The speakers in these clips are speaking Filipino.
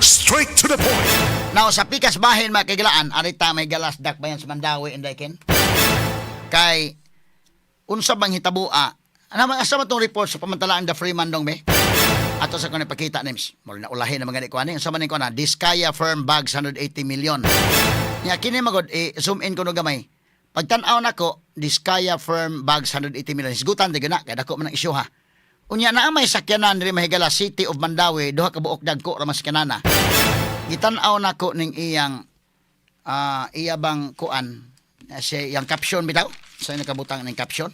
Straight to the point. Now, sa pikas bahin mga kaigalaan, arita may galasdak ba yan sa Mandawi, Inday Ken? Kay, unsa bang hitabua, asa mo itong report sa pamantalaan da Freeman dong, be? Ato sa kung ipakita, Nims, mula na ulahin na mga ganit ko sa maning ko na, Diskaya Firm Bags, 180 million. Nya, kini magod, zoom in ko no gamay. Pagtanaw na ko, Diskaya Firm Bags, 180 million. Hisgutan, di gana, kaya dako man ang isyo ha. Unya na may sakyanan rin mahigala City of Mandawi, duha ka buok dagko ramas kanana. Gitanaw na ko ning iyang iya bang kuan siya yang caption bitaw. Sa nakabutang ning caption.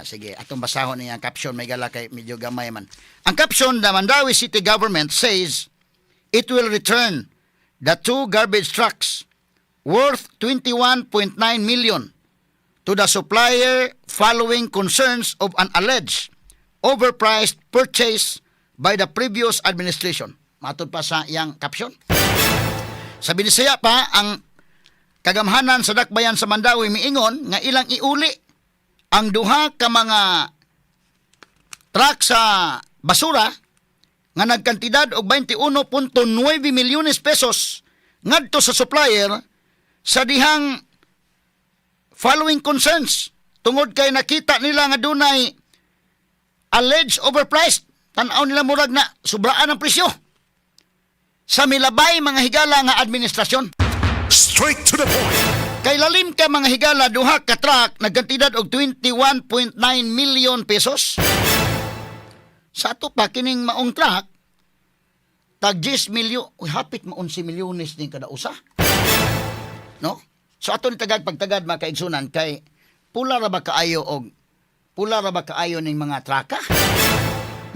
Sige, atong basahon niyang caption may gala kay medyo gamay man. Ang caption, the Mandawi City Government says it will return the 2 garbage trucks worth 21.9 million to the supplier following concerns of an alleged overpriced purchase by the previous administration. Matod pa sa iyang caption. Sa Binisaya pa, ang kagamhanan sa dakbayan sa Mandawi miingon nga ilang iuli ang duha ka mga truck sa basura nga nagkantidad og 21.9 milyones pesos ngadto sa supplier sa dihang following concerns tungod kay nakita nila nga dunay alleged overpriced. Tanaw nila murag na sobraan ang presyo sa milabay mga higala nga administrasyon. Straight to the point. Kay lalim ka mga higala, duha ka truck nagkantidad og 21.9 million pesos. Sa ato pa kining maong truck tag 10 milyon, hapit mo 11 milyones din kada usa. No? So ato ni tagad pagtagad mga kaigsunan kay pula ra ba kaayo ning mga traka?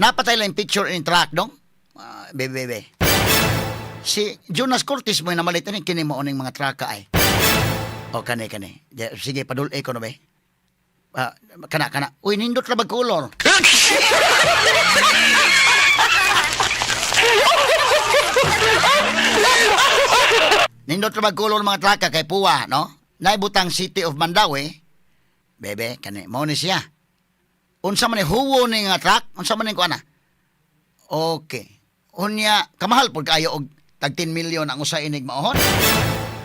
Napatay lang picture in truck dong. Bebe. Si Jonas Cortez mo namalit ni kini mo ning mga traka ay. O kani. Sige padul-e ko no be. Kana. Uy nindot ra ba color? Nindot ra ba color mga traka kay puwa, no? Naibutang City of Mandawi. Bebe, kani mo ni siya. Unsa man ni huwo ni nga truck? Unsa man ni ko ana? Okay. Unya kamahal pud kayo og tag 10 million ang usa inig maohon.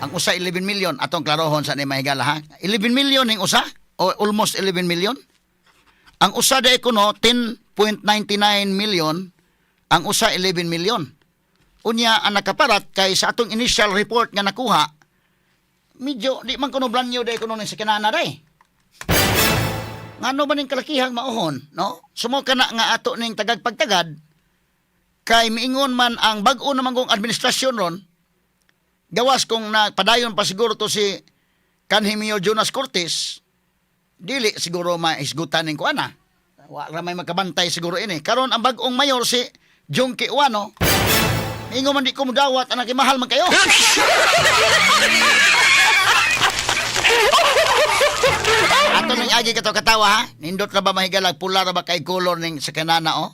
Ang usa 11 million atong klarohon sa ni mahigala ha. 11 million ning usa o almost 11 million. Ang usa day ko no 10.99 million, ang usa 11 million. Unya ang nakaparat kay sa atong initial report nga nakuha, medyo di man kuno blanyo day kuno ning sakinana day. Ngano ba ning kalakihang maohon, no? Sumo kana nga ato ning tagad-pagtagad kay miingon man ang bag-o naman kong administrasyon ron, gawas kung nagpadayon pa siguro to si Kanhimio Jonas Cortez, dili siguro maisgutan ning kuana. Wala may magkabantay siguro ini. Karon ang bag-ong mayor si Junkie Uano, miingon man di ko mudawat anak mahal man kayo. Ato ning agi kato katawa ha. Nindot ra ba mahigalag pula ra ba kay color ning sa kanana oh?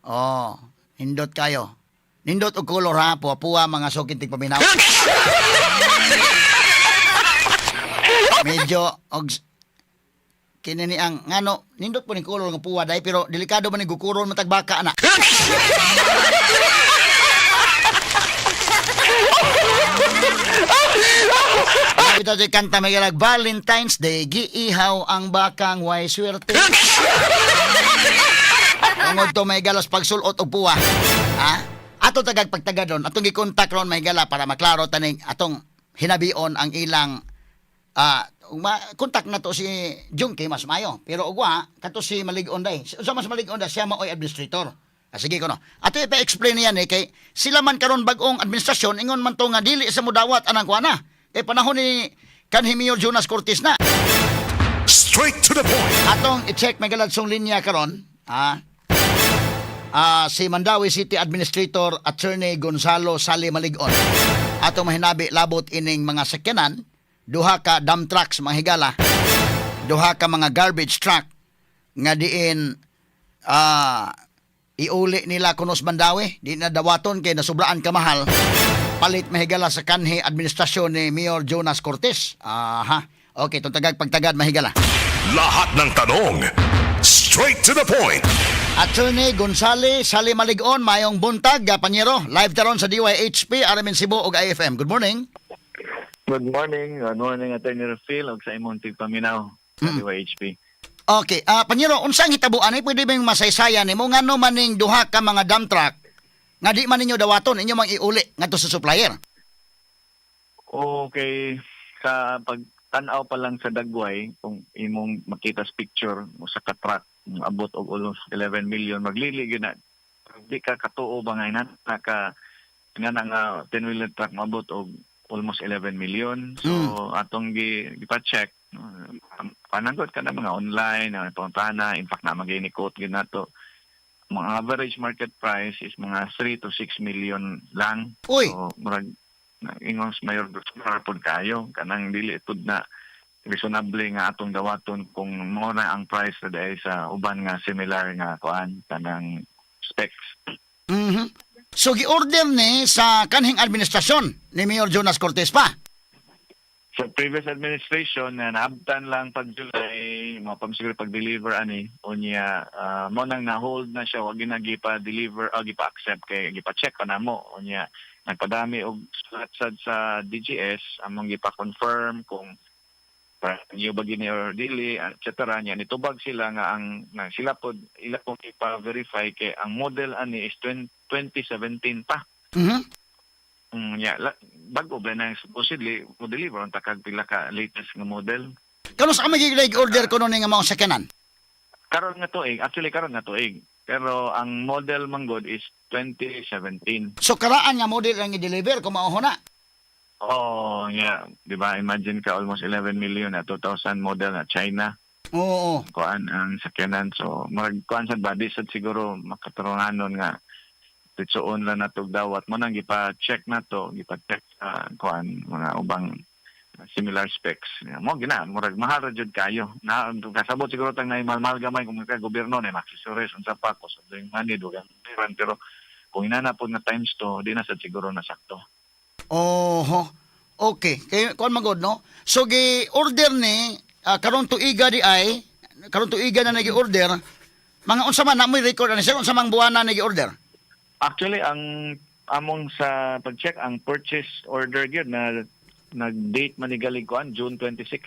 Oh, nindot kayo. Nindot og color ha, puwa-puwa mga sukin tig paminaw. Medyo og kini ni ang ngano, nindot po ning color nga puwa dai pero delikado man ni gukuron matag baka na. Ito si kanta may galag Valentine's Day, giihaw ang bakang way swerte. Tungod to may galas pagsulot o puwa. Ha? Ato tagag pagtagad ron, atong gikontak ron may gala para maklaro taning atong hinabion ang ilang kontak na to si Junkie mas mayo. Pero ugwa, kato si Maligon day. Sa mas Maligon day, siya maoy administrator. Sige ko no. Ato ipa-explain niyan kay sila man karon bag-ong administrasyon ingon man to nga dili sa mudawat anang kuana. Kay panahon ni Kanhimio Jonas Cortez na. Straight to the point. Atong i-check may galadsong linya karon, si Mandawi City Administrator Attorney Gonzalo Sali Maligon. Atong mahinabi labot ining mga sakyanan, duha ka dump trucks mga higala, duha ka mga garbage truck nga diin iuli nila kunos Mandawi, di na dawaton kay nasubraan ka mahal. Palit mahigala sa kanhi administrasyon ni Mayor Jonas Cortez. Okay, itong pagtagad mahigala. Lahat ng tanong, straight to the point. Attorney Gonzales Sali Maligon, mayong buntag, Panyero, live taron sa DYHP, Aramin Cebu ug IFM. Good morning. Good morning. Good morning, Attorney Rafil og sa imong tigpaminaw sa DYHP. Okay, Panyero, unsang hitabuan ni pwede bang masaysayan nimo ngano maning duha ka mga dump truck nga di man ninyo dawaton inyo mang iuli ngadto sa supplier? Okay, sa pagtan-aw pa lang sa Dagway, kung imong makita sa picture mo sa ka-truck, abot og almost 11 million, maglili gyud na. Di ka katuo ba nga naka nga nga 10-wheeler truck mabot og almost 11 million. So atong gipa-check, pananggot ka na mga online, tontana, in fact na magini-quote gyud nato. Mga average market price is mga 3 to 6 million lang. Uy. So murag ingos mayor pod kayo kanang dili tud na reasonable nga atong dawaton kung mo na ang price sa dai sa uban nga similar nga kuan kanang specs. Mhm. So gi-order ni sa kanhing administrasyon ni Mayor Jonas Cortez pa. Sa previous administration na naabtan lang pag July, mga pamsiguro pag-deliver ani unya mo nang na-hold na siya wag gipa-deliver o gipa-accept kay gipa-check pa namo unya nagpadami og sulat sa DGS among gipa-confirm kung new ba gini or dili etc. nya nitubag sila nga ang sila pod ila pong ipa-verify kay ang model ani is 2017 pa. Bago ba na supposedly mo deliver ang takag pila ka latest nga model. Kano sa magigig order ko nun nga mga sakyanan? Karon nga tuig, actually karon nga tuig. Pero ang model manggod is 2017. So karaan nga model ang i-deliver kung mauho na. Oh, yeah. Di ba? Imagine ka almost 11 million na 2000 model na China. Oo. Kuan ang sakyanan. So, kuan sa body sad siguro makatarunganon nga ditsoon lang natog dawat mo nang gipa-check na to, gipa-check kuan mga ubang similar specs. Mo gina, murag mahal jud kayo. Na kasabot siguro tang na malmal gamay kung ka gobyerno na maksisures unsa pa ko sa so, money dugang pero kung inanapod na times to, di na sad siguro nasakto. Oho. Okay. Kay kuan magod no. So gi-order ni karon tuiga di ay karon tuiga na nagi-order. Mga unsa man na mo record ani sir unsa mang buwan na nagi-order? Actually ang among sa pag-check ang purchase order gyud na nag-date manigalig kuan June 26.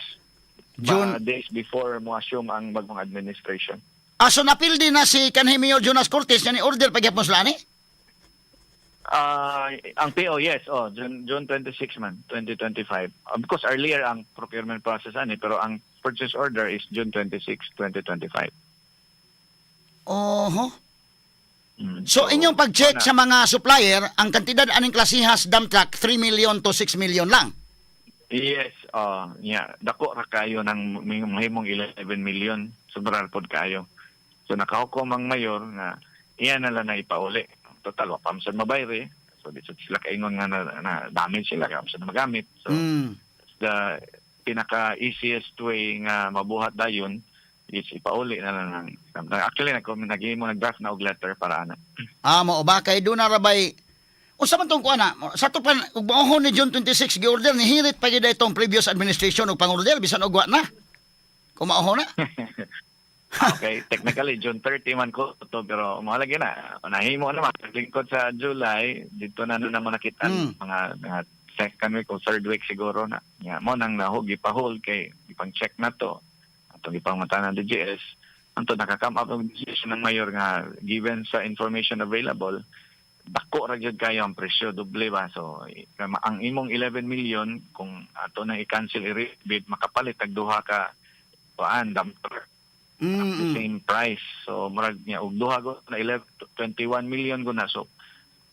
June days before mo assume ang bagong administration. So napildi na si kanhi Mayor Jonas Cortez ni order pagyapon sila ni? Ang PO, yes. June 26 man, 2025. Because earlier ang procurement process ani, pero ang purchase order is June 26, 2025. Oho. So inyong pag-check sa mga supplier, ang kantidad aning klasihas dump truck 3 million to 6 million lang. Yes, dako ra kayo ng mahimong 11 million, sobra pod kayo. So nakahukom ang mayor nga iyan na lang na ipauli. Total wa pamsan mabayre. So dito sila kaingon nga na damage sila kaya na magamit. So the pinaka easiest way nga mabuhat dayon is ipauli na lang. Actually nag-draft na og letter para ana. Mao ba kay do na rabay unsa man tong kuana sa to pan ug maohon ni June 26 gi-order ni hirit pa gid itong previous administration og pang-order bisan og wa na. Kung maohon na. Okay, technically June 30 man ko to pero mahalagi na. Nahimo naman lingkod sa July dito na naman nakita mga second week o third week siguro na. Mo nang nahugi pa hold kay ipang-check na to. Ato gipangmata ng DGS anto nakakam up ang decision ng mayor nga given sa information available dako ra gyud kayo ang presyo doble ba so ang imong 11 million kung ato na i-cancel i-rebid makapalit tag duha ka kuan dumper at the same price so murag niya og duha go na 21 million go na so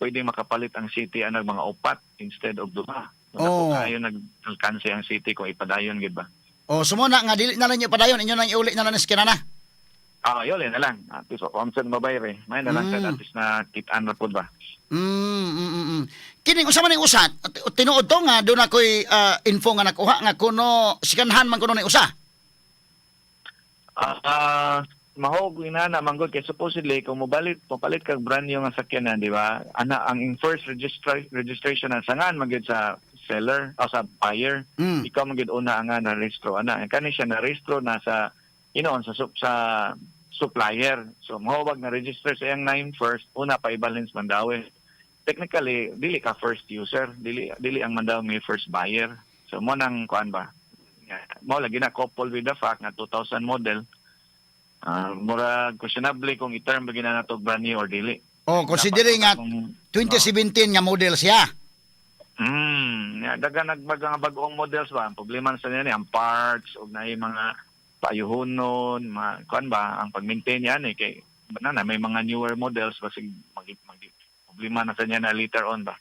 pwede makapalit ang city anang mga upat instead of duha so dako kayo nag-cancel ang city kung ipadayon gid ba. Sumuna nga dili na lang nyo padayon inyo nang iuli na lang sa kinana. Yun na lang. At least pamsan mabayre. May na lang sa at least na kitaan na po ba. Kining usama ning usat tinuod to nga doon ako'y info nga nakuha nga kuno sikanhan man kuno ni usa. Mahog inana manggod kay supposedly kung papalit kag brand new nga sakyanan di ba ana ang first registration na sangan magid sa seller o sa buyer ikaw magid una nga na rehistro ana kani siya na rehistro na sa sa supplier. So mahawag na register sa iyang name first, una pa i-balance Mandawi. Technically, dili ka first user, dili ang Mandawi may first buyer. So mo nang kuan ba? Mo lagi na couple with the fact na 2000 model. Mura questionable kung i-term bagina na to brand new or dili. Oh, considering nga 2017 nga model siya. Daga nagbaga nga bagong models ba? Ang problema sa niya ang parts o na yung mga payuhonon, kuan ba ang pag-maintain yan kay na may mga newer models kasi problema na sa niya na later on ba.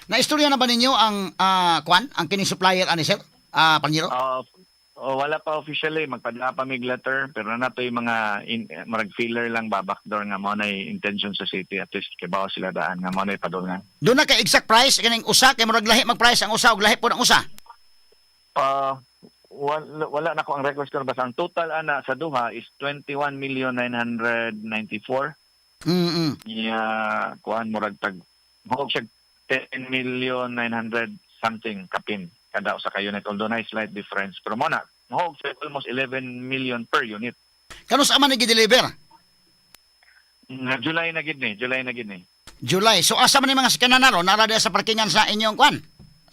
Naistorya na ba ninyo ang kuan, ang kining supplier ani sir? Panyero? Wala pa officially, magpadala pa mig letter, pero na to yung mga marag filler lang ba, backdoor nga mo na intention sa city, at least kibaw sila daan nga mo na ipadulngan. Doon na ka exact price, kaning usa, kay murag lahi mag-price ang usa, ug lahi po ang usa? Wala na ko ang records ko, basta ang total ana sa duha is 21,994. Kuan murag tag, mahog siya 10,900,000 something kapin kada usa ka unit, although na slight difference. Pero mo na, mahog siya almost 11 million per unit. Kanus man nag-deliver? July na gid ni. July. So asa man ni mga sakyanan naro nara sa parkingan sa inyong kuan?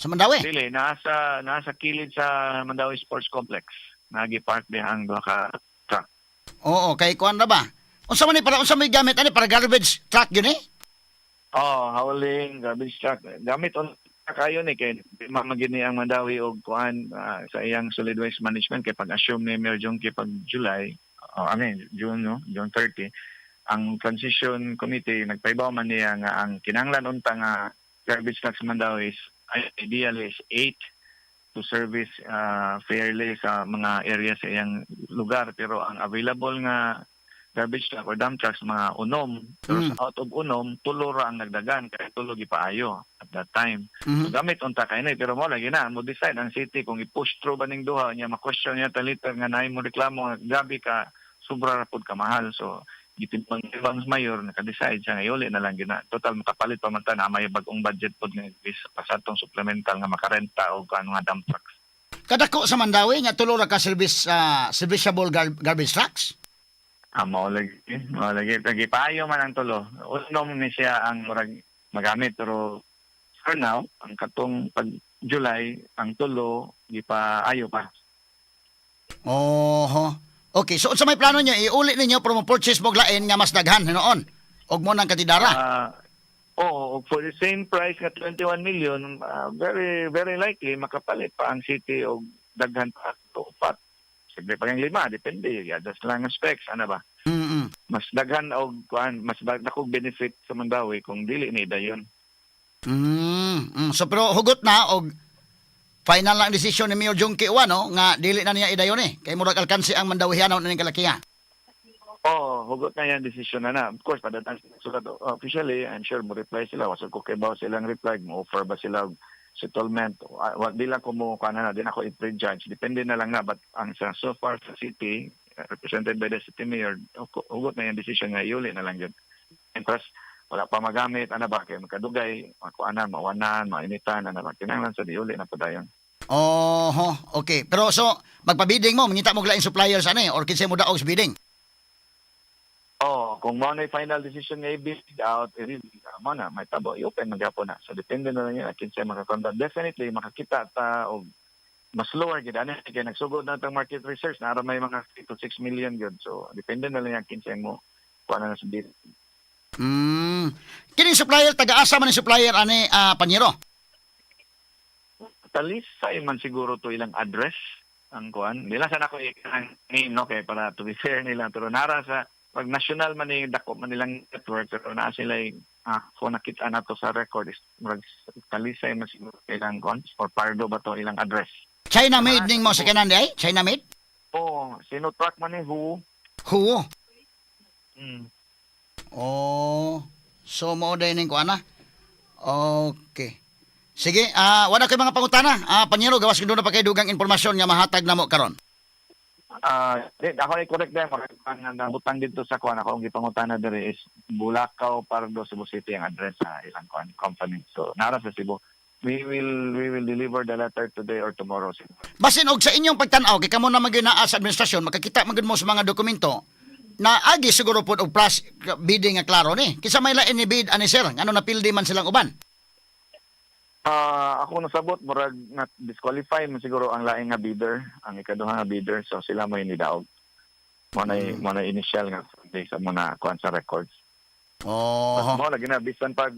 Sa Mandawi? Dili, nasa kilid sa Mandawi Sports Complex. Nagi-park diha ang duha ka truck. Oo, kay kuan na ba? Unsa man ni para unsa may gamit ani para garbage truck yun eh? Hauling, garbage truck. Gamit on kayo ni kay mamagini ang Mandawi og kuan sa iyang solid waste management kay pag-assume ni Mayor Jungki pag July, June 30, ang transition committee nagpaibaw man niya nga ang kinahanglan unta nga garbage trucks sa Mandawi is ideally is 8 to service fairly sa mga area sa iyang lugar, pero ang available nga garbage truck or dump trucks mga unom, pero out of unom tulo ra ang nagdagan kay tulo gipaayo at that time. So gamit unta kay na, pero mo lagi na mo decide ang city kung i-push through ba ning duha niya ma-question niya later nga naay mo reklamo nga gabi ka sobra ra pud ka mahal. So gitimbang ibang mayor naka-decide siya nga iuli na lang gina. Total makapalit pa man ta na may bagong budget pod nga pasatong supplemental nga makarenta og kano nga dump trucks. Kadako sa Mandawi nga tulo ra ka serviceable garbage trucks? Mao lagi. Payo man ang tulo. Unom ni siya ang murag magamit, pero for now, ang katong pag July, ang tulo gipaayo pa. Okay, so sa may plano niyo iuli ninyo para mo-purchase mo lain nga mas daghan noon. Og mo nang katidara. For the same price nga 21 million, very very likely makapalit pa ang city og daghan pa to pat. Sige pa yung 5, depende. Just lang ang specs, ano ba? Mas daghan og kuan, mas dako benefit sa Mandawi kung dili ni dayon. So pero hugot na og final lang decision ni Mayor Jungki no nga dili na niya idayon kay murag alkansi ang Mandawihanon ning kalakiha. Hugot na yan decision na. Of course, padatan sila officially, I'm sure mo reply sila. Wasag ko kay baw silang reply, mo offer ba sila settlement. Di lang ko mo kanana, din ako i-prejudge. Depende na lang na, but ang so far sa city, represented by the city mayor, hugot na yung decision nga, iuli na lang yun. And plus, wala pa magamit, kaya magkadugay, mawanan, mainitan, kinanglan sa diuli na pa dayon. Okay. Pero so, magpabiding mo, mangita mo laing suppliers or kinsa mo daog sa bidding? Kung mo na yung final decision nga i-bid out, mo na, may tabo, i-open magyapon na. So, depende na lang yun, kinsa makakonda. Definitely, makakita ta o mas lower gid ani kay nagsugod na tang market research na may mga 3 to 6 million gyud. So depende na lang yan kinsa mo kuan na sa bid. Kini supplier taga-asa man ni supplier ani Panyero? Talisay man siguro to ilang address ang kuan. Dila sa nako name no kay para to be fair nila, pero nara sa pag national man ni dako man nilang network, pero na sila kung nakita na to sa record is Talisay man siguro ilang kuan or Pardo ba to ilang address. China made ning mo sa kanan day? China made? Sino truck man ni Who? So mo day ning kuan na. Okay. Sige, wala kay mga pangutana. Panyero, gawas ko doon na pa kay dugang impormasyon nga mahatag na mo karon. Ako ay correct din. Ang butang dito sa kuan ako, ang gipangutana diri is Bulacau, Pardo, Cebu City ang address sa ilang kuan company. So, nara sa Cebu. We will deliver the letter today or tomorrow. Basin og sa inyong pagtan-aw kay kamo na magina sa administrasyon, makakita man gud mo sa mga dokumento naagi siguro po og plus bidding nga klaro ni. Kisa may lain ni bid ani sir, ano napildi man silang uban. Ako nasabot, murag na-disqualify mo siguro ang laing nga bidder, ang ikaduha nga bidder, so sila mo yung nidaog. Muna initial nga sa muna kuan sa records. Oh. Mo lagi na bisan pag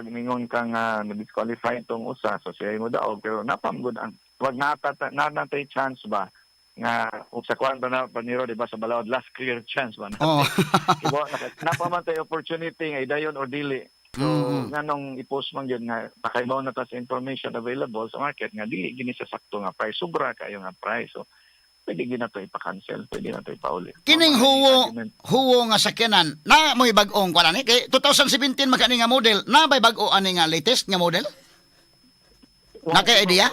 ningon kang na-disqualify itong usa, so siya mo daog, pero napamgod ang wag natay chance ba nga sa kuan ba na paniro di ba sa balawad last clear chance ba na. Oh. Diba, napamantay opportunity nga idayon or dili. So, nganong i-post man yun nga, pakaibaw na ta sa information available sa market nga, dili gini sa sakto nga price, sobra kayo nga price. So, pwede gina to ipa-cancel, pwede na to ipauli. Kining huwo nga sakyanan, na mo'y bag-ong kuan ni kay 2017 magkani nga model, na ba'y bag-o ani nga latest nga model? Naka idea?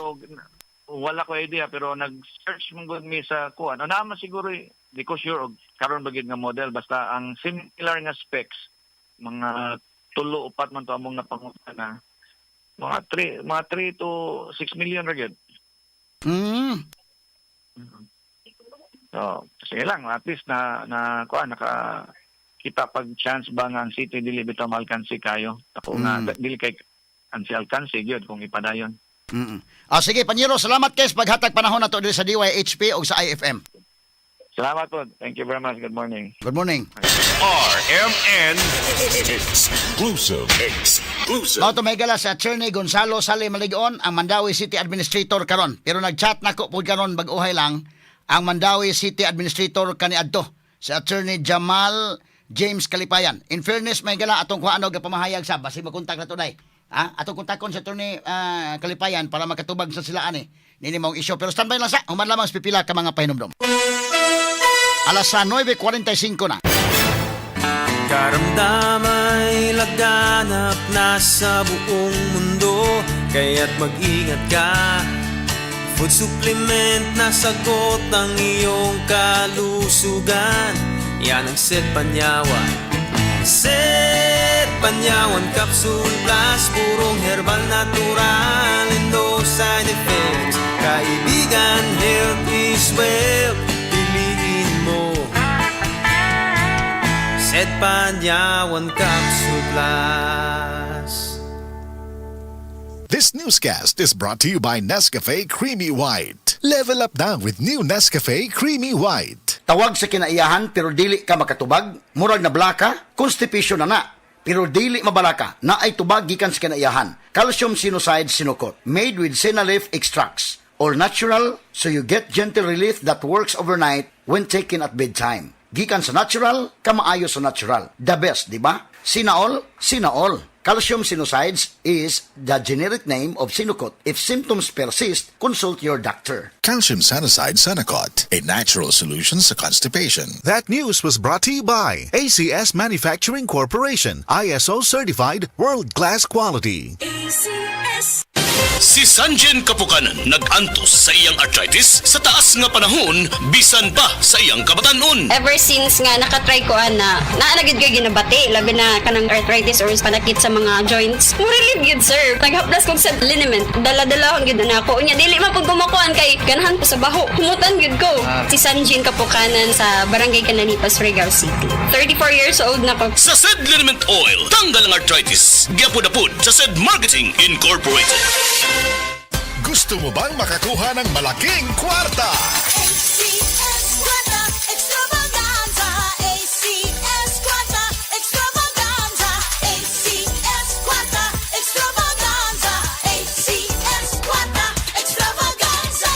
Wala ko idea, pero nag-search mong good me sa kuan. Ano naman siguro, di ko sure, karon bagid nga model, basta ang similar nga specs, mga 3-4 man to among napangutan na mga 3 to 6 million ra gyud. So, sige lang, at least na kuan naka kita pag chance ba nga ang city dili bitaw malkansi kayo. Ako nga dili kay ansi alkansi gyud kung ipadayon. Sige, Panyero, salamat kay sa paghatag panahon nato diri sa DYHP o sa IFM. Salamat po. Thank you very much. Good morning. Good morning. RMN Exclusive. Mao to may gala sa Attorney Gonzalo Sale Maligon, ang Mandawi City Administrator karon. Pero nag-chat nako pud karon bag-uhay lang ang Mandawi City Administrator kaniadto si Attorney Jamal James Kalipayan. In fairness, may gala atong kuano ga pamahayag sa basi makontak na to day. Atong kontakon sa Attorney Kalipayan para makatubag sa sila ani nini mong issue. Pero standby lang sa human lamang pipila ka mga pahinumdom. Alas 9:45 na. Karamdamay laganap na sa buong mundo, kaya't mag-ingat ka. Food supplement na sagot ang iyong kalusugan. Yan ang Set Panyawan. Set Panyawan Capsule Plus, purong herbal natural and no side effects. Kaibigan, health is wealth. Piliin mo Set Panyawan Capsule Plus. This newscast is brought to you by Nescafe Creamy White. Level up now with new Nescafe Creamy White. Tawag sa kinaiyahan pero dili ka makatubag, murag na blaka, constipation na pero dili mabalaka, na ay tubag gikan sa kinaiyahan. Calcium Sinucide Sinukot, made with Sinalif extracts, all natural, so you get gentle relief that works overnight when taken at bedtime. Gikan sa natural, kamaayo sa natural. The best, di ba? Sinaol, Sinaol. Calcium Sinucides is the generic name of Sinukot. If symptoms persist, consult your doctor. Calcium Sanicide Senacot, a natural solution to constipation. That news was brought to you by ACS Manufacturing Corporation, ISO certified world-class quality. Si Sanjen Kapukanan nag-antos sa iyang arthritis sa taas nga panahon bisan pa sa iyang kabatanon. Ever since nga nakatry ko na naanagid kay ginabati labi na kanang arthritis or panakit sa mga joints. Mo relieve yun, sir. Naghaplas kog sa liniment. Dala-dala gid na ako. Unya dili man pud kumakuan kay ganahan ko sa baho. Humutan gid ko. Si Sanjin Kapukanan sa Barangay Cananipas, Surigao City. 34 years old na ko. Sa Sed Liniment Oil, tanggal ang arthritis. Gyapod-apod sa Sed Marketing Incorporated. Gusto mo bang makakuha ng malaking kwarta? ACS Quanta Extravaganza, ACS Quanta Extravaganza, ACS Quanta Extravaganza, ACS Quanta Extravaganza.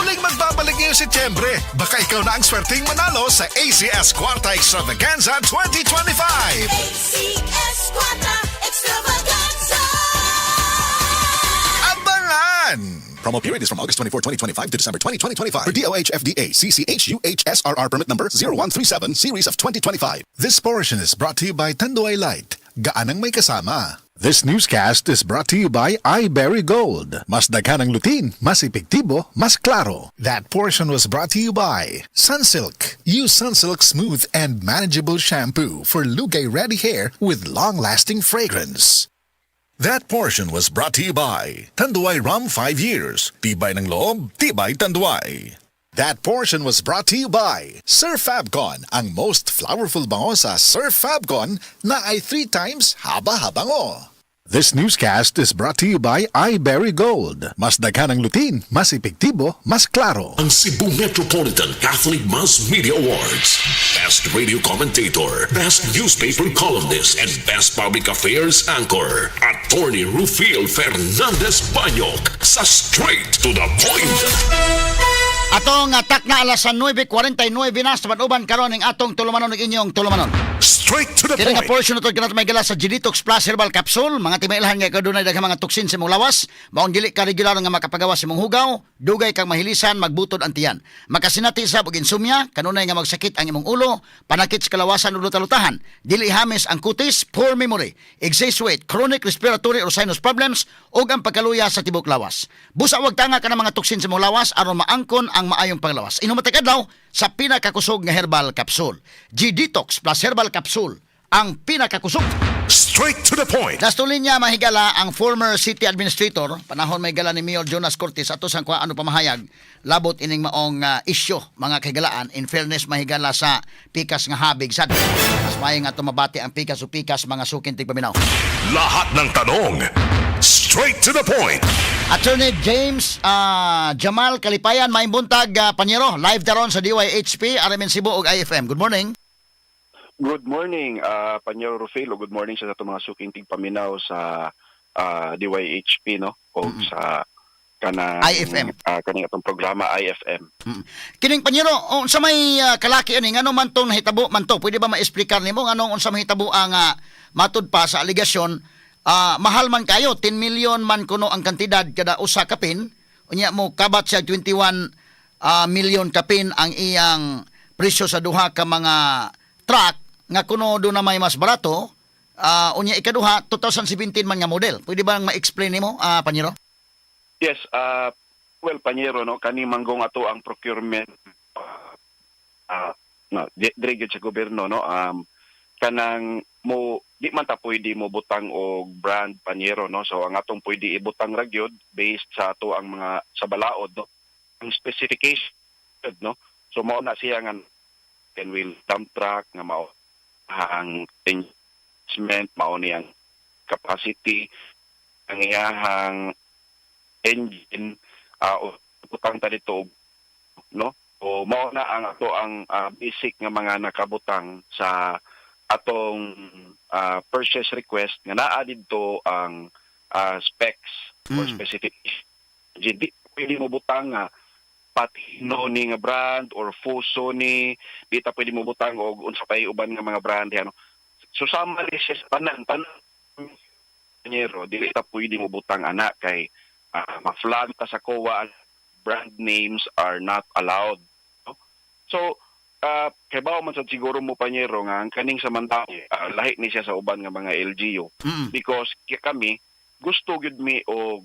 Muling magbabalik ngayong Setyembre. Baka ikaw na ang swerteng manalo sa ACS Kwarta Extravaganza 2025. ACS Quanta Extravaganza. Promo period is from August 24, 2025 to December 20, 2025 for DOH FDA CCH UHSRR permit number 0137 series of 2025. This portion is brought to you by Tanduay Light. Gaanang may kasama. This newscast is brought to you by iBerry Gold. Mas daghan ang lutin, mas epektibo, mas klaro. That portion was brought to you by Sunsilk. Use Sunsilk smooth and manageable shampoo for lugay-ready hair with long-lasting fragrance. That portion was brought to you by Tanduay Rum 5 Years. Tibay ng loob, tibay Tanduay. That portion was brought to you by Sir Fabcon, ang most flowerful bango sa Sir Fabcon na ay 3 times haba-habango. This newscast is brought to you by iBerry Gold. Mas daghan ang lutin, mas epektibo, mas klaro. Ang Cebu Metropolitan Catholic Mass Media Awards. Best Radio Commentator, Best Newspaper Columnist, and Best Public Affairs Anchor. Attorney Rufil Fernandez Banyok sa Straight to the Point. Atong atak na alas 9:49 na sa manuban karon ng atong tulumanon ng inyong tulumanon. Straight to the Kini nga point. portion ito ganat may gala sa G-Detox Plus Herbal Capsule. Mga timailhan nga kadunay daghang mga toksin sa imong lawas. Maong dili ka regular nga makapagawa sa imong hugaw, dugay kang mahilisan, magbutod ang tiyan. Makasinati sa og insomnia, kanunay nga magsakit ang imong ulo, panakit sa kalawasan ug lutalutahan, dili hamis ang kutis, poor memory, excess weight, chronic respiratory or sinus problems ug ang pagkaluya sa tibok lawas. Busa wag tanga ka ng mga toksin sa imong lawas aron maangkon ang maayong panglawas. Inumatay adlaw sa pinakakusog nga herbal capsule. G-Detox Plus Herbal Capsule, ang pinakakusog. Straight to the point. Dastulin niya mahigala ang former city administrator, panahon may gala ni Mayor Jonas Cortez, ato sang ano pamahayag, labot ining maong isyo, mga kahigalaan. In fairness, mahigala sa pikas nga habig sad. Mas may nga tumabati ang pikas o pikas mga sukin tigpaminaw. Lahat ng tanong. Straight to the point. Attorney James Jamal Kalipayan, may buntag panyero, live daron sa DYHP, RMN Cebu ug IFM. Good morning. Good morning, Panyero Rufil, o good morning sa mga suking tigpaminaw sa DYHP, no? O sa kanang IFM. Kaning atong programa IFM. Kining panyero, unsa may kalaki ani ngano man tong nahitabo man to? Pwede ba ma-explicar nimo nganong unsa mahitabo ang matud pa sa aligasyon? Mahal man kayo, 10 million man kuno ang kantidad kada usa ka pin. Unya mo kabat siya 21 million ka pin ang iyang presyo sa duha ka mga truck nga kuno do na may mas barato. Unya ikaduha 2017 man nga model. Pwede ba ma-explain nimo, Panyero? Yes, well, Panyero, no, kani manggong ato ang procurement dire gyud sa gobyerno, no, kanang mo di man ta pwede mo butang og brand, Panyero, no, so ang atong pwede ibutang ra gyud based sa ato ang mga sa balaod, no, ang specification, no, so mao na siya nga can wheel dump truck nga mao ang engagement, mao niyang capacity, ang iyahang engine, utang ta dito, no? O mao na ang ato ang basic nga mga nakabutang sa atong purchase request nga naa didto ang specs or specification. Di pwede mo butang nga patino ni nga brand or Fuso ni, di ta pwede mo butang og unsa pay uban nga mga brand ano. So sama ni siya tanan dili ta pwede mo butang ana kay ma-flag ta sa COA, brand names are not allowed. No? So kay bawo man sa siguro mo, Panyero, nga ang kaning samantala lahi ni siya sa uban nga mga LGU because kami gusto gyud mi og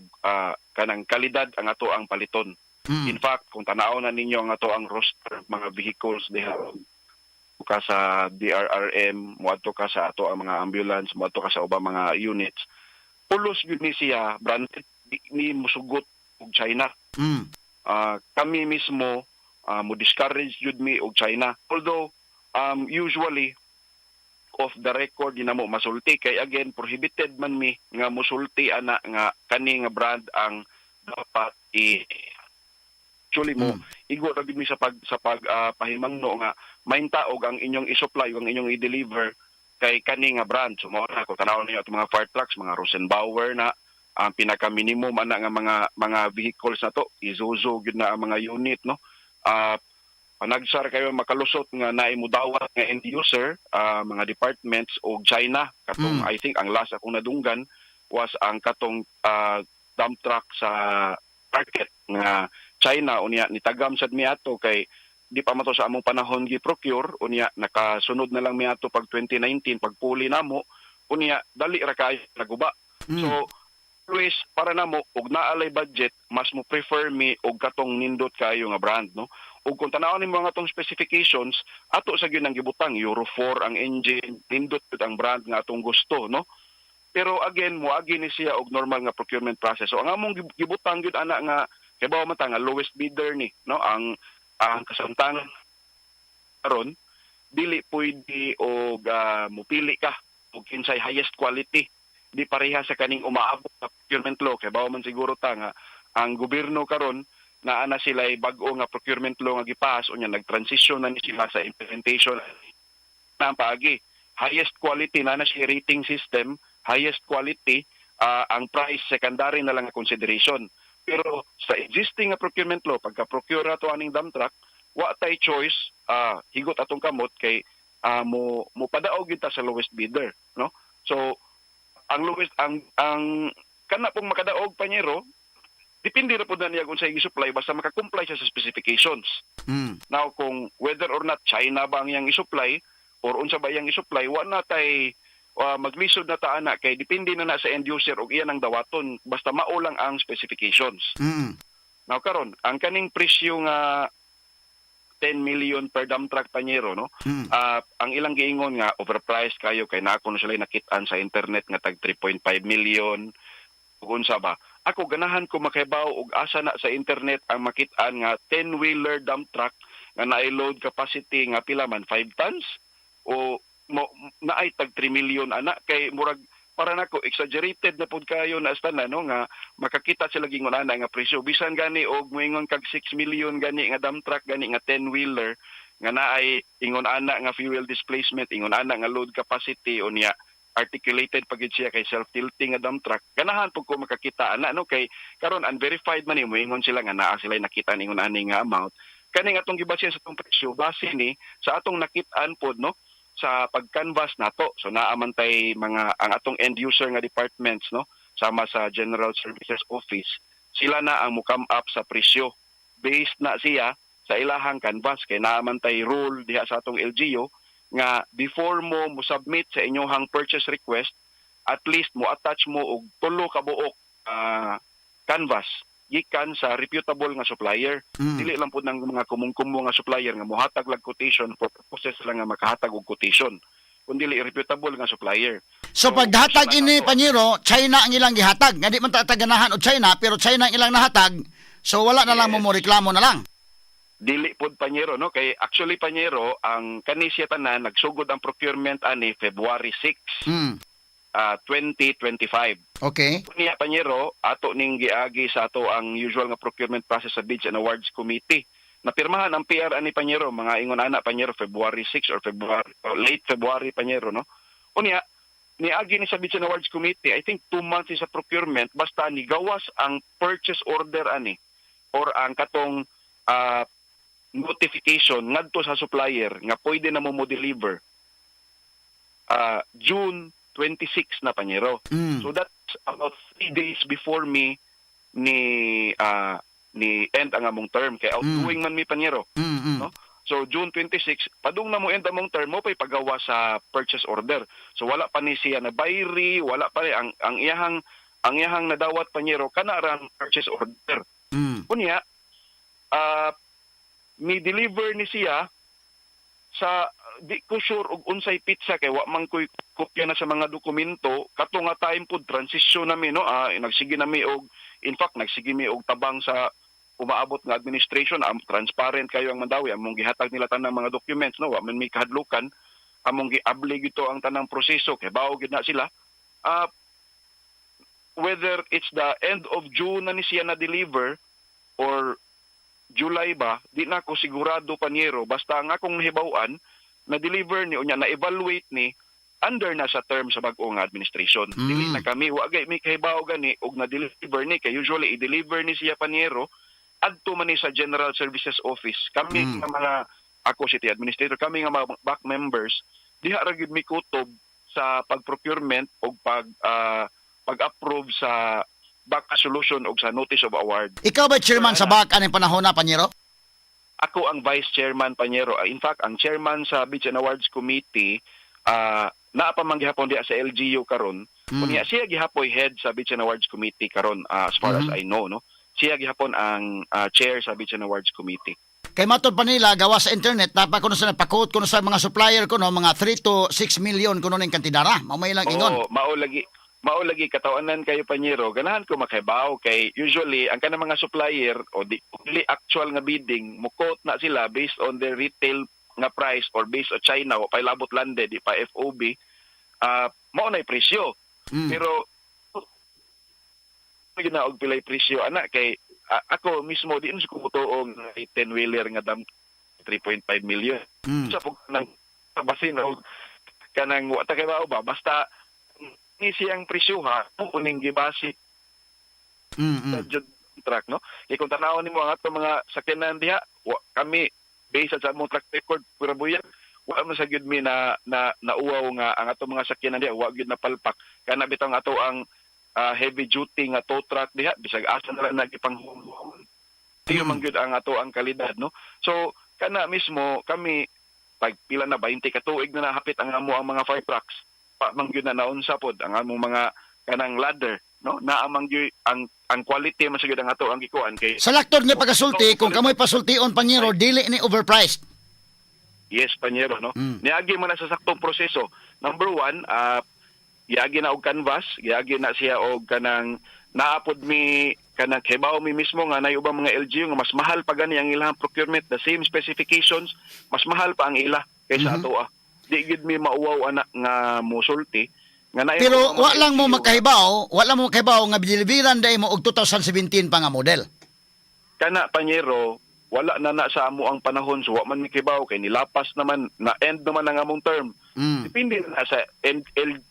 kanang kalidad ang ato ang paliton. In fact, kung tanaw na ninyo ang ato ang roster mga vehicles diha ka sa DRRM, muadto ka sa ato ang mga ambulance, muadto ka sa ubang mga units, pulos gyud ni siya branded ni musugot og China. Kami mismo mo discourage gyud mi og China. Although usually off the record dinamo masulti kay again prohibited man mi nga musulti ana nga kani nga brand ang dapat actually mo igo ra gid mi sa pahimangno nga maintaog ang inyong i-supply ang inyong i-deliver kay kani nga brand. So mao na ko tanaw niyo at mga fire trucks, mga Rosenbauer na ang pinaka minimum ana nga mga vehicles na to, Isuzu gyud na ang mga unit, no. Nagsar kayo makalusot nga naimudawat nga end user, mga departments og China katong I think ang last akong nadunggan was ang katong dump truck sa market nga China unya nitagam sad mi ato kay di pa mato sa among panahon gi-procure unya nakasunod na lang mi ato pag 2019 pagpuli namo unya dali ra kay naguba. So always para namo og naalay budget mas mo prefer mi og katong nindot kayo nga brand, no. Ug kung tanawon nimo nga tong specifications ato sa gyud ang gibutang Euro 4 ang engine, nindot pud ang brand nga atong gusto, no. Pero again moagi ni siya og normal nga procurement process. So ang among gibutang gyud ana nga kay bawo man ta nga lowest bidder ni, no, ang ang kasamtangan karon dili pwede og mupili ka og kinsay highest quality, di pareha sa kaning umaabot sa procurement law. Kay bawo man siguro ta nga ang gobyerno karon naa na sila bag-o nga procurement law nga gipass unya nag-transition na ni sila sa implementation na paagi. Highest quality na siya rating system, highest quality, ang price secondary na lang nga consideration. Pero sa existing nga procurement law, pagka-procure ato aning dump truck, wa tay choice, higot atong kamot kay mo padaog kita sa lowest bidder, no? So ang lowest ang kana pong makadaog panyero, depende ra pud na niya kung sa i-supply basta maka-comply siya sa specifications. Now kung whether or not China ba ang iyang i-supply or unsa ba iyang i-supply, wa na tay maglisod na ta ana kay depende na sa end user og iyan ang dawaton basta mao lang ang specifications. Now karon ang kaning presyo nga 10 million per dump truck panyero, no? Ang ilang giingon nga overpriced kayo kay nako na sila nakit-an sa internet nga tag 3.5 million ug unsa ba. Ako ganahan ko makibaw og asa na sa internet ang makit-an nga 10-wheeler dump truck nga naay load capacity nga pila man 5 tons o naay tag 3 million ana kay murag para nako exaggerated na pud kayo na astana no nga makakita sila gingon ana nga presyo bisan gani og moingon kag 6 million gani nga dump truck gani nga 10-wheeler nga naay ingon ana nga fuel displacement, ingon ana nga load capacity unya articulated pagid siya kay self-tilting nga dump truck. Ganahan pud ko makakita ana no kay karon unverified man ni moingon sila nga naa sila nakita ningon ani nga amount. Kani nga atong gibase sa atong presyo base ni sa atong nakit-an pod no sa pag-canvas nato. So naamantay mga ang atong end user nga departments no sama sa General Services Office, sila na ang mo-come up sa presyo based na siya sa ilahang canvas kay naamantay rule diha sa atong LGU nga before mo submit sa inyong purchase request at least mo attach mo og 3 ka buok canvas gikan sa reputable nga supplier. Dili lang pud ng mga kumong-kumo nga supplier nga mohatag lag quotation for purposes lang nga makahatag og quotation. Kundi reputable nga supplier. So paghatag ini panyero, China ang ilang gihatag. Nga di man tataganahan og China pero China ang ilang nahatag. So wala na lang mo reklamo na lang. Dili pod panyero no kay actually panyero ang kanisya tanan nagsugod ang procurement ani February 6. 2025. Okay. Niya panyero ato ning giagi sa ato ang usual nga procurement process sa Bids and Awards Committee. Napirmahan ang PR ani panyero mga ingon ana panyero February 6 or late February panyero no. Unya niagi ni sa Bids and Awards Committee I think 2 months sa procurement basta ni gawas ang purchase order ani or ang katong notification ngadto sa supplier nga pwede na mo deliver June 26 na panyero. So that's about 3 days before ni end ang among term kay outgoing man mi panyero. No? So June 26 padung na mo end among term mo pay pagawa sa purchase order. So wala pa ni siya na bayri, wala pa ang iyahang nadawat panyero kana rang purchase order. Kunya ni deliver ni siya sa di ko sure og unsay pizza kay wa man koy kopya na sa mga dokumento kato nga time pod transition nami no nagsige nami og in fact nagsige mi og tabang sa umaabot nga administration transparent kayo ang Mandawi among gihatag nila tanang mga documents no wa man mi kahadlukan among giabli gito ang tanang proseso kay bawo gid na sila whether it's the end of June na ni siya na deliver or July ba, di na ako sigurado panyero. Basta ang akong nahibawan, na-deliver ni, unya na-evaluate ni, under na sa term sa bagong administration. Dili na kami, wagay may kahibaw gani, og na-deliver ni, kay usually i-deliver ni siya panyero, adto man ni sa General Services Office. Kami nga mga, ako city administrator, kami nga mga back members, diha ragid mi kutob sa pag-procurement o pag-approve sa back solution o sa notice of award. Ikaw ba chairman sa BAC anong panahon na panyero? Ako ang vice chairman panyero. In fact, ang chairman sa Bids and Awards Committee naa pa man gihapon diha sa LGU karon. Kunya siya gihapoy head sa Bids and Awards Committee karon as far as I know no. Siya gihapon ang chair sa Bids and Awards Committee. Kay matod pa nila gawa sa internet dapat kuno sa nagpa-quote kuno sa mga supplier kuno mga 3 to 6 million kuno ning kantidara. Mamay lang ingon. Mao lagi mao lagi katawanan kayo panyero, ganahan ko makahibaw kay usually ang kanang mga supplier o di only actual nga bidding mukot na sila based on the retail nga price or based on China o pa labot lande di pa FOB mao na presyo. Pero ginaog pilay presyo ana kay ako mismo di ko tuong 10-wheeler nga dam 3.5 million. Sa pug nang basin og kanang wa ta kay ba basta ni siyang presyo ha uning gibasi sa track no kay kung tanawon nimo ang ato mga sakyanan diha kami based sa among track record pura buya wa man sa gyud mi na uwaw nga ang ato mga sakyanan diha wa gyud na palpak kana bitaw ato ang heavy duty nga tow truck diha bisag asa na lang nagipanghuhon tiyo man gyud ang ato ang kalidad no so kana mismo kami pag pila na 20 ka tuig na nahapit ang amo ang mga fire trucks mangyud na naunsa pod ang among mga kanang ladder no naamang gyud ang quality man sagud ang ato ang gikuan kay Sa laktor nga pagasulti kung kamoy pasultion panyero dili ni overpriced. yes panyero no niagi man na sa saktong proseso number 1 giagi na og canvas giagi na siya og kanang naapod mi kanang hibaw mi mismo nga nay ubang mga LGU nga mas mahal pa gani ang ilang procurement the same specifications mas mahal pa ang ila kaysa ato di gid mi mauwaw ana nga mosulti nga na Pero wa lang mo makahibaw nga deliveran day mo og 2017 pa nga model. kana panyero wala na sa amo ang panahon so wa man mikibaw kay nilapas naman na end naman ang among term depende na sa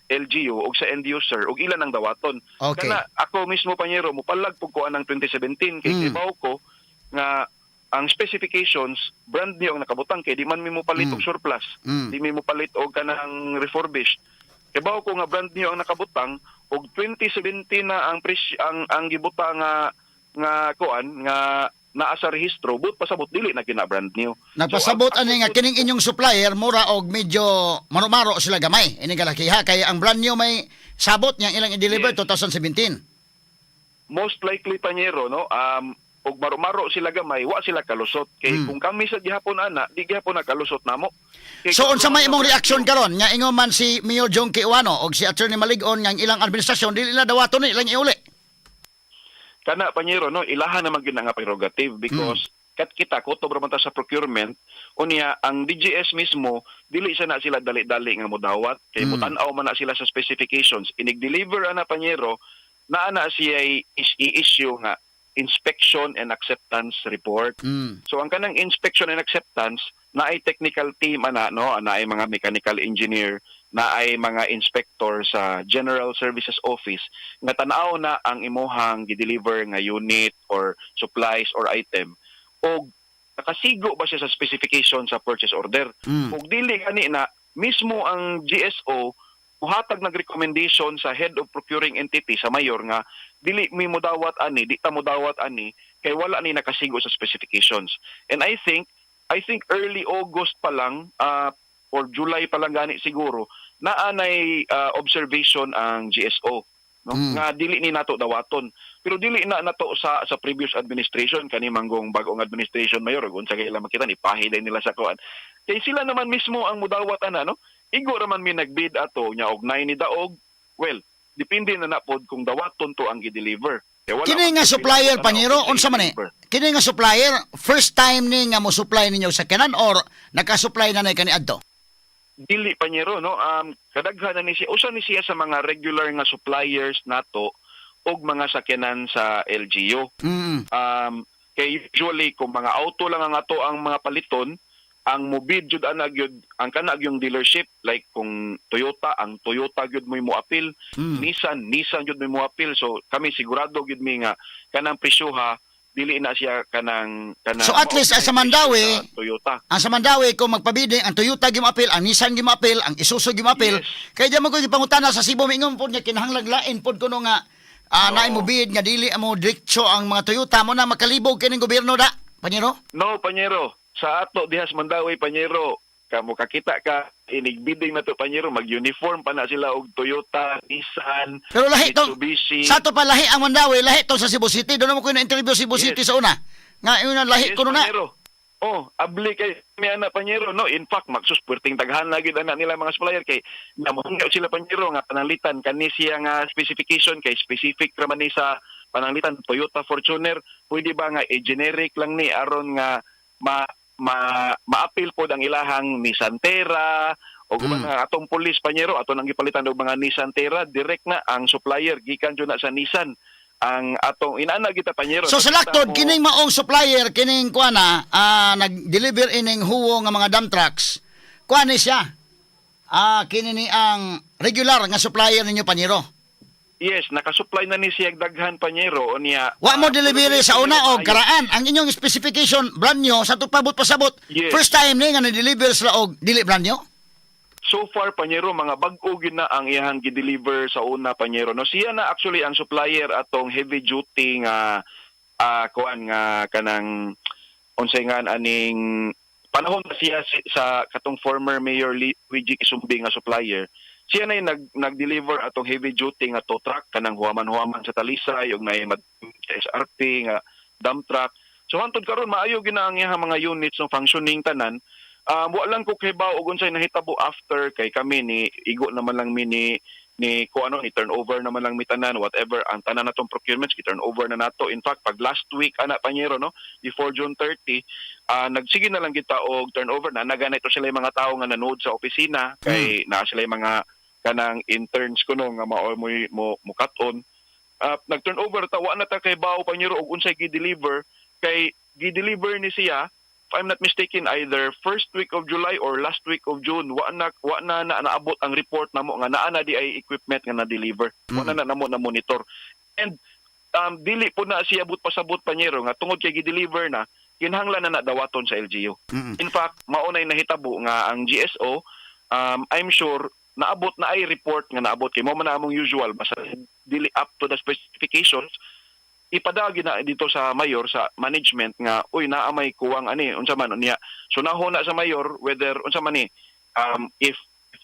LGU o sa end user o ilan ang dawaton Okay. kana ako mismo panyero mupalag pug ko anang 2017 kay kibaw ko nga ang specifications brand new ang nakabutang kay di man mi mo palit og surplus di mi mo palit og kanang refurbished kibaw ko nga brand new ang nakabutang og 2017 na ang ang gibutang nga kuan nga naa sa rehistro but pasabot dili na kina brand new Nagpasabot ani nga kining inyong supplier mura og medyo marumaro sila gamay. Ini kalakiha kay ang brand new may sabot niya ilang i-deliver 2017. most likely panyero no og marumaro sila gamay wa sila kalusot kay kung kami sa gihapon ana di gihapon na kalusot namo kay So unsa may imong reaksyon karon nga ingon man si Mayor John Kiwano og si Attorney Malig-on nga ang ilang administrasyon dili na dawaton ni ilang iuli. kana panyero no ilahan naman gyud nga prerogative because kat kita kutob ra man ta sa procurement unya ang DGS mismo dili sa na sila dali-dali nga modawat kay mutan-aw man na sila sa specifications inig-deliver ana panyero na ana siya i-issue nga inspection and acceptance report. So ang kanang inspection and acceptance na ay technical team ana no na ay mga mechanical engineer na ay mga inspector sa General Services Office nga tan-aw na ang imuhang gi-deliver nga unit or supplies or item og nakasigo ba siya sa specification sa purchase order ug dili gani na mismo ang GSO muhatag nag recommendation sa head of procuring entity sa mayor nga dili mi modawat ani di ta modawat ani kay wala ni nakasigo sa specifications and I think early August pa lang or July pa lang gani siguro naanay observation ang GSO no nga dili ni nato dawaton pero dili na nato sa previous administration kani manggong bag-ong administration mayor ug unsa kay ila makita ni pahiday nila sa kuan kay sila naman mismo ang mudawat ana no igo raman mi nagbid ato nya og 9 ni daog well depende na napod kung dawaton to ang gi-deliver Kini nga supplier panyero unsa man ni? Kini nga supplier first time ni nga mo supply ninyo sa kanan or naka-supply na nay kani adto? Dili panyero no kadaghan na ni siya usa ni siya sa mga regular nga suppliers nato og mga sakyanan sa LGU. Kay usually kung mga auto lang ang ato ang mga paliton ang mobid jud ana gyud ang kana yung dealership like kung Toyota gyud mo apil Nissan gyud mo apil so kami sigurado gyud mi nga kanang presyoha dili na siya kanang So at least sa Mandawi Toyota ang sa Mandawi kung magpabidi ang Toyota gimapil ang Nissan gimapil ang Isuzu gimapil kay di mo ko gipangutana sa Cebu mingon pod nga kinahanglan lain pod kuno nga naay mo bid nga dili amo diretso ang mga Toyota mo na makalibog kining gobyerno da panyero? No panyero sa ato diha sa Mandawi panyero kamo kakita ka inigbiding na to panyero mag-uniform pa na sila og Toyota, Nissan, pero lahi tong Mitsubishi. sa to pa lahi ang Mandawi lahi tong sa Cebu City doon mo ko na interview Cebu City sa una nga yun ang lahi ko na abli kay may ana panyero no. In fact, magsusperting taghan lagi ana nila mga supplier kay namuhangyo sila panyero nga pananglitan kani siya nga specification kay specific ra man ni sa pananglitan Toyota Fortuner, pwede ba nga generic lang ni aron nga ma-appeal po ang ilahang Nissan Terra o mga atong pulis panyero ato nang gipalitan og mga Nissan Terra, direct na ang supplier gikan jud na sa Nissan ang atong inaana kita panyero. So sa laktod kining maong supplier kining kuana nag-deliver ining huwo nga mga dump trucks. Kuani siya. Kini ni ang regular nga supplier ninyo panyero. Yes, nakasupply na ni siya daghan panyero o niya. Wa mo delivery sa una og karaan. Ang inyong specification brand new sa tupabot pasabot. Yes. First time ni nga na-deliver sila og dili brand new. So far panyero mga bag-o gyud na ang iyang gi-deliver sa una panyero. No siya na actually ang supplier atong heavy duty nga kuan nga kanang unsay nga aning panahon na siya sa katong former Mayor Luigi Isumbi nga supplier. Siya na nag-deliver atong heavy duty nga tow truck kanang huwaman-huwaman sa Talisay ug may sa SRT nga dump truck. So hantod karon maayo gyud na ang iyang mga units ng functioning tanan. Wa lang ko kay ba og unsay nahitabo after kay kami ni igo naman lang ni kuano ni turnover naman lang mitanan whatever ang tanan natong procurements ki turnover na nato. In fact pag last week ana panyero no before June 30 nagsige na lang kita og turnover na nagana ito sila yung mga tao nga nanood sa opisina kay na sila yung mga kanang interns ko no nga mo cut-on. Nag-turnover ta wa na ta kay bao panyero og unsay gi-deliver kay gi-deliver ni siya if I'm not mistaken, either first week of July or last week of June, wa na naabot ang report namo nga naa na di ay equipment nga na-deliver. Wa na namo na monitor. And dili po na siya pasabot panyero nga tungod kay gi-deliver na kinahanglan na dawaton sa LGU. In fact, maunay nahitabo nga ang GSO, I'm sure naabot na ay report nga naabot kay mo man among usual basta dili up to the specifications ipadagi na dito sa mayor sa management nga uy naa may kuwang ani unsa man niya so nahuna sa mayor whether unsa man ni if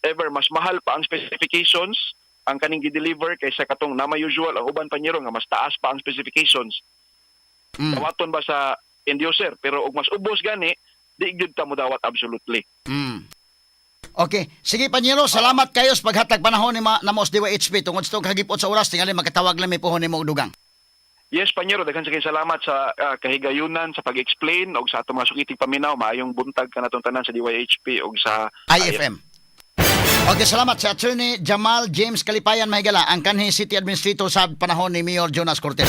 ever mas mahal pa ang specifications ang kaning gi-deliver kaysa katong na may usual ang uban panyero nga mas taas pa ang specifications dawaton ba sa end user pero og mas ubos gani di gyud ta mo dawat absolutely. Okay, sige panyero, salamat kayo sa paghatag panahon ni namos DYHP tungod sa kagipot sa oras tingali makatawag lang may puhon nimo og dugang. Yes, panyero, daghan sa kayo salamat sa kahigayunan sa pag-explain og sa atong mga sukiting paminaw, maayong buntag ka natong tanan sa DYHP og sa IFM. Okay, salamat sa Attorney Jamal James Kalipayan Mahigala, ang kanhi City Administrator sa panahon ni Mayor Jonas Cortez.